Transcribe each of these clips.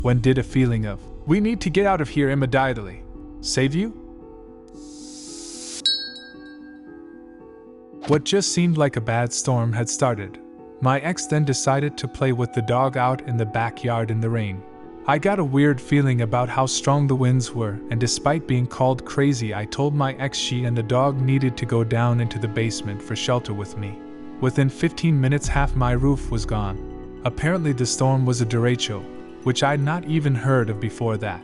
When did a feeling of, we need to get out of here immediately, save you? What just seemed like a bad storm had started. My ex then decided to play with the dog out in the backyard in the rain. I got a weird feeling about how strong the winds were, and despite being called crazy, I told my ex she and the dog needed to go down into the basement for shelter with me. Within 15 minutes, half my roof was gone. Apparently the storm was a derecho, which I'd not even heard of before that.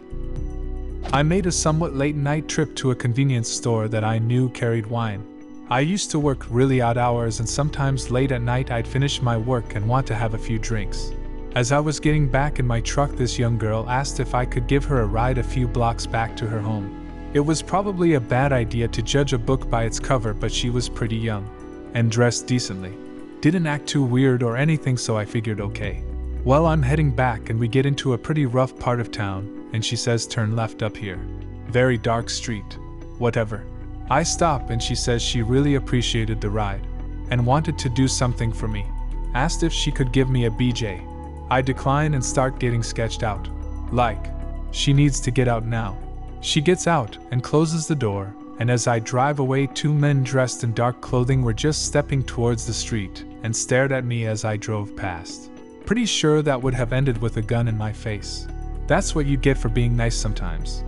I made a somewhat late-night trip to a convenience store that I knew carried wine. I used to work really odd hours, and sometimes late at night I'd finish my work and want to have a few drinks. As I was getting back in my truck, this young girl asked if I could give her a ride a few blocks back to her home. It was probably a bad idea to judge a book by its cover, but she was pretty young and dressed decently. Didn't act too weird or anything, so I figured okay. Well, I'm heading back and we get into a pretty rough part of town, and she says turn left up here. Very dark street. Whatever. I stop and she says she really appreciated the ride and wanted to do something for me. Asked if she could give me a BJ. I decline and start getting sketched out. Like, she needs to get out now. She gets out and closes the door, and as I drive away, two men dressed in dark clothing were just stepping towards the street and stared at me as I drove past. Pretty sure that would have ended with a gun in my face. That's what you get for being nice sometimes.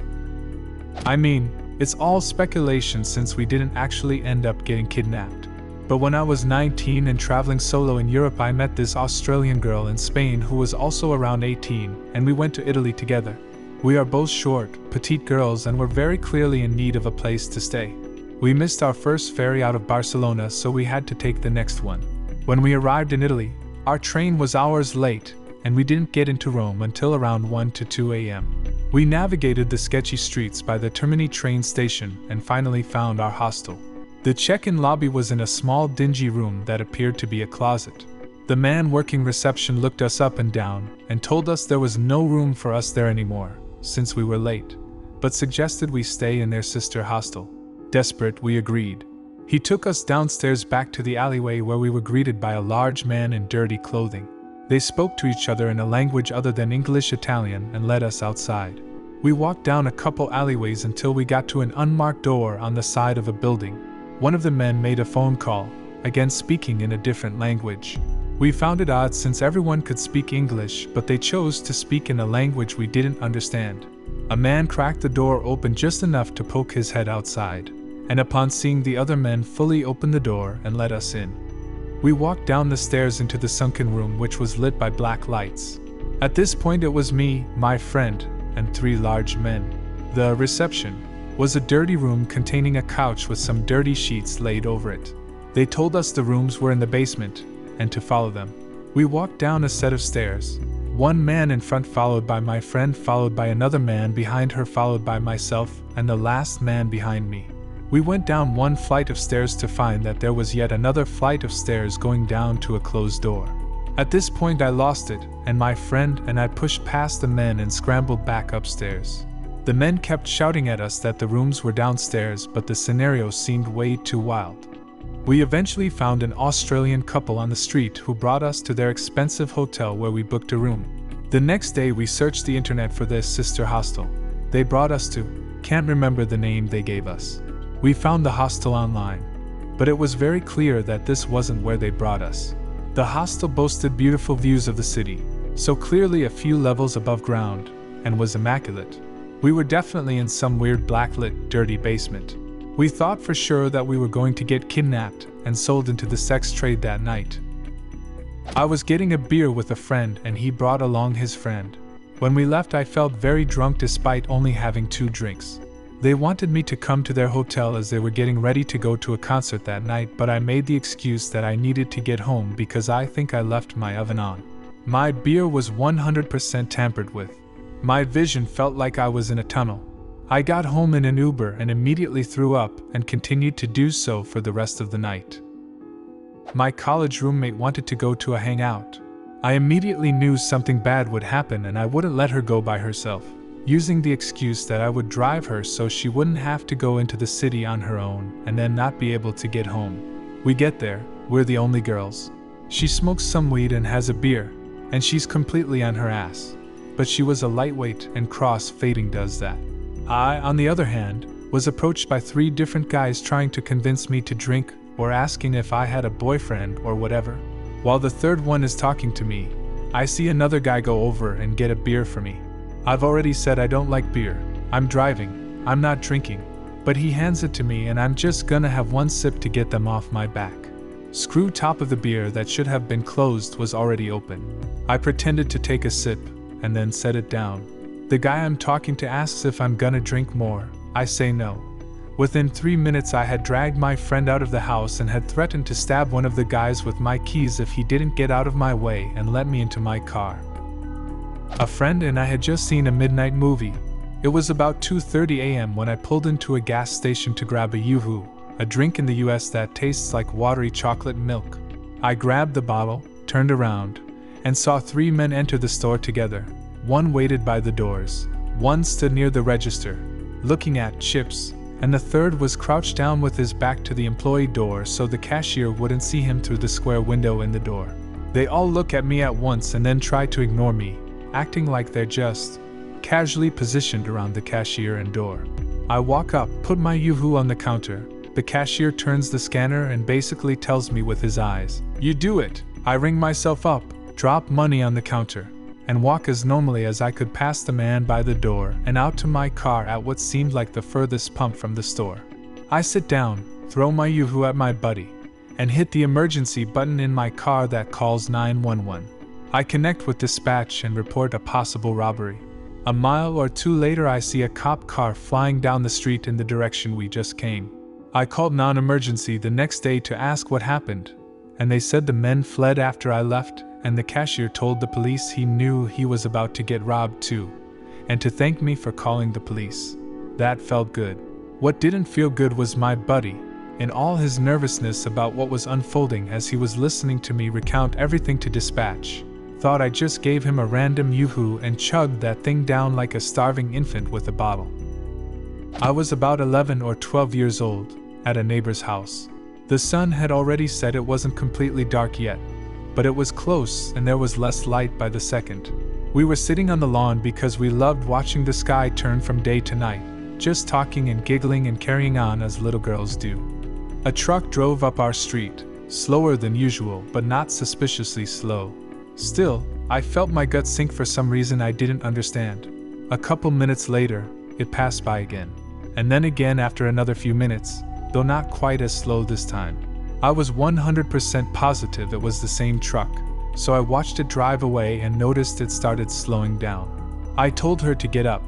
I mean, it's all speculation since we didn't actually end up getting kidnapped. But when I was 19 and traveling solo in Europe, I met this Australian girl in Spain who was also around 18, and we went to Italy together. We are both short, petite girls and were very clearly in need of a place to stay. We missed our first ferry out of Barcelona, so we had to take the next one. When we arrived in Italy, our train was hours late, and we didn't get into Rome until around 1 to 2 a.m. We navigated the sketchy streets by the Termini train station and finally found our hostel. The check-in lobby was in a small dingy room that appeared to be a closet. The man working reception looked us up and down and told us there was no room for us there anymore, since we were late, but suggested we stay in their sister hostel. Desperate, we agreed. He took us downstairs back to the alleyway where we were greeted by a large man in dirty clothing. They spoke to each other in a language other than English Italian and led us outside. We walked down a couple alleyways until we got to an unmarked door on the side of a building. One of the men made a phone call, again speaking in a different language. We found it odd since everyone could speak English, but they chose to speak in a language we didn't understand. A man cracked the door open just enough to poke his head outside, and upon seeing the other men fully opened the door and let us in. We walked down the stairs into the sunken room, which was lit by black lights. At this point it was me, my friend, and 3 large men. The reception was a dirty room containing a couch with some dirty sheets laid over it. They told us the rooms were in the basement, and to follow them. We walked down a set of stairs. One man in front, followed by my friend, followed by another man behind her, followed by myself, and the last man behind me. We went down one flight of stairs to find that there was yet another flight of stairs going down to a closed door. At this point I lost it, and my friend and I pushed past the men and scrambled back upstairs. The men kept shouting at us that the rooms were downstairs, but the scenario seemed way too wild. We eventually found an Australian couple on the street who brought us to their expensive hotel where we booked a room. The next day we searched the internet for this sister hostel. They brought us to, can't remember the name they gave us. We found the hostel online, but it was very clear that this wasn't where they brought us. The hostel boasted beautiful views of the city, so clearly a few levels above ground, and was immaculate. We were definitely in some weird blacklit, dirty basement. We thought for sure that we were going to get kidnapped and sold into the sex trade that night. I was getting a beer with a friend and he brought along his friend. When we left I felt very drunk despite only having 2 drinks. They wanted me to come to their hotel as they were getting ready to go to a concert that night, but I made the excuse that I needed to get home because I think I left my oven on. My beer was 100% tampered with. My vision felt like I was in a tunnel. I got home in an Uber and immediately threw up and continued to do so for the rest of the night. My college roommate wanted to go to a hangout. I immediately knew something bad would happen and I wouldn't let her go by herself, using the excuse that I would drive her so she wouldn't have to go into the city on her own and then not be able to get home. We get there, we're the only girls. She smokes some weed and has a beer, and she's completely on her ass. but she was a lightweight and cross-fading does that. I, on the other hand, was approached by 3 different guys trying to convince me to drink or asking if I had a boyfriend or whatever. While the third one is talking to me, I see another guy go over and get a beer for me. I've already said I don't like beer. I'm driving, I'm not drinking, but he hands it to me and I'm just gonna have one sip to get them off my back. Screw top of the beer that should have been closed was already open. I pretended to take a sip and then set it down. The guy I'm talking to asks if I'm gonna drink more. I say no. Within 3 minutes I had dragged my friend out of the house and had threatened to stab one of the guys with my keys if he didn't get out of my way and let me into my car. A friend and I had just seen a midnight movie. It was about 2:30 a.m. when I pulled into a gas station to grab a Yoo-hoo, a drink in the US that tastes like watery chocolate milk. I grabbed the bottle, turned around, and saw 3 men enter the store together. One waited by the doors, one stood near the register, looking at chips, and the third was crouched down with his back to the employee door so the cashier wouldn't see him through the square window in the door. They all look at me at once and then try to ignore me, acting like they're just casually positioned around the cashier and door. I walk up, put my Yoo-hoo on the counter. The cashier turns the scanner and basically tells me with his eyes, "You do it." I ring myself up, drop money on the counter, and walk as normally as I could past the man by the door and out to my car at what seemed like the furthest pump from the store. I sit down, throw my Yoo-hoo at my buddy, and hit the emergency button in my car that calls 911. I connect with dispatch and report a possible robbery. A mile or 2 later I see a cop car flying down the street in the direction we just came. I called non-emergency the next day to ask what happened, and they said the men fled after I left, and the cashier told the police he knew he was about to get robbed too, and to thank me for calling the police. That felt good. What didn't feel good was my buddy, in all his nervousness about what was unfolding as he was listening to me recount everything to dispatch. Thought I just gave him a random Yoo-hoo and chugged that thing down like a starving infant with a bottle. I was about 11 or 12 years old, at a neighbor's house. The sun had already set. It wasn't completely dark yet, but it was close and there was less light by the second. We were sitting on the lawn because we loved watching the sky turn from day to night, just talking and giggling and carrying on as little girls do. A truck drove up our street, slower than usual but not suspiciously slow. Still, I felt my gut sink for some reason I didn't understand. A couple minutes later, it passed by again. And then again after another few minutes, though not quite as slow this time. I was 100% positive it was the same truck, so I watched it drive away and noticed it started slowing down. I told her to get up,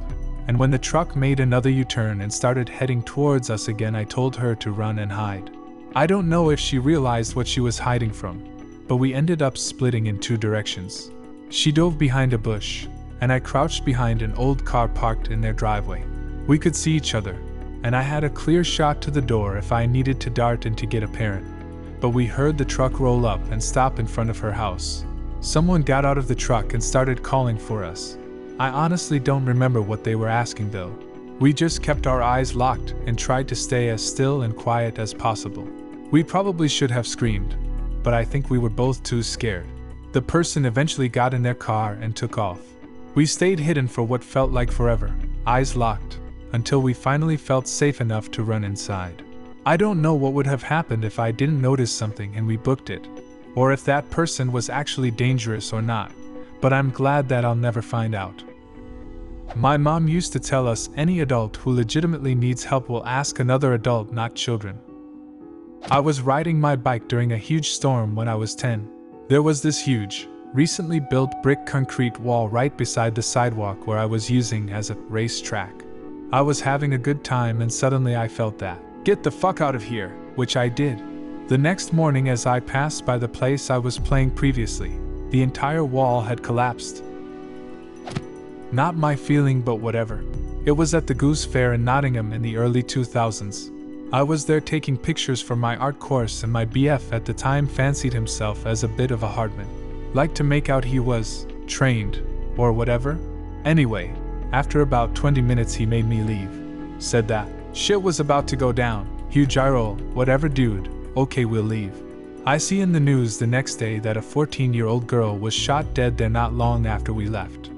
and when the truck made another U-turn and started heading towards us again, I told her to run and hide. I don't know if she realized what she was hiding from, but we ended up splitting in 2 directions. She dove behind a bush, and I crouched behind an old car parked in their driveway. We could see each other, and I had a clear shot to the door if I needed to dart in to get a parent. But we heard the truck roll up and stop in front of her house. Someone got out of the truck and started calling for us. I honestly don't remember what they were asking though. We just kept our eyes locked and tried to stay as still and quiet as possible. We probably should have screamed, but I think we were both too scared. The person eventually got in their car and took off. We stayed hidden for what felt like forever, eyes locked, until we finally felt safe enough to run inside. I don't know what would have happened if I didn't notice something and we booked it, or if that person was actually dangerous or not, but I'm glad that I'll never find out. My mom used to tell us any adult who legitimately needs help will ask another adult, not children. I was riding my bike during a huge storm when I was 10. There was this huge, recently built brick concrete wall right beside the sidewalk where I was using as a racetrack. I was having a good time and suddenly I felt that, "Get the fuck out of here," which I did. The next morning as I passed by the place I was playing previously, the entire wall had collapsed. Not my feeling, but whatever. It was at the Goose Fair in Nottingham in the early 2000s. I was there taking pictures for my art course and my BF at the time fancied himself as a bit of a hardman. Liked to make out he was trained, or whatever. Anyway, after about 20 minutes he made me leave. Said that shit was about to go down. Huge eye roll, whatever dude, okay we'll leave. I see in the news the next day that a 14-year-old girl was shot dead there not long after we left.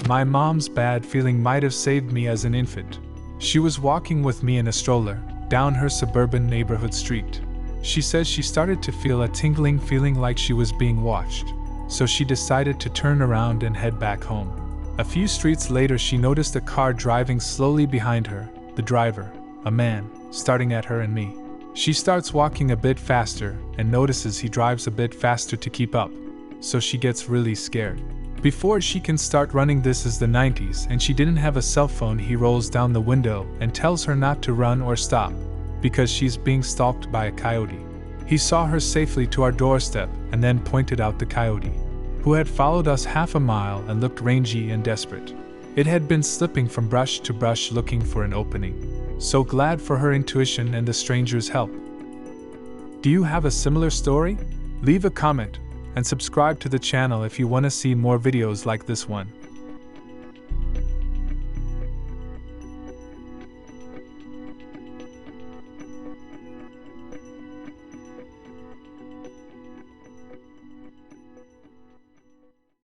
My mom's bad feeling might have saved me as an infant. She was walking with me in a stroller down her suburban neighborhood street. She says she started to feel a tingling feeling like she was being watched, so she decided to turn around and head back home. A few streets later, she noticed a car driving slowly behind her, the driver, a man, starting at her and me. She starts walking a bit faster and notices he drives a bit faster to keep up, so she gets really scared. Before she can start running, this is the 90s and she didn't have a cell phone, he rolls down the window and tells her not to run or stop, because she's being stalked by a coyote. He saw her safely to our doorstep and then pointed out the coyote, who had followed us half a mile and looked rangy and desperate. It had been slipping from brush to brush looking for an opening. So glad for her intuition and the stranger's help. Do you have a similar story? Leave a comment and subscribe to the channel if you want to see more videos like this one.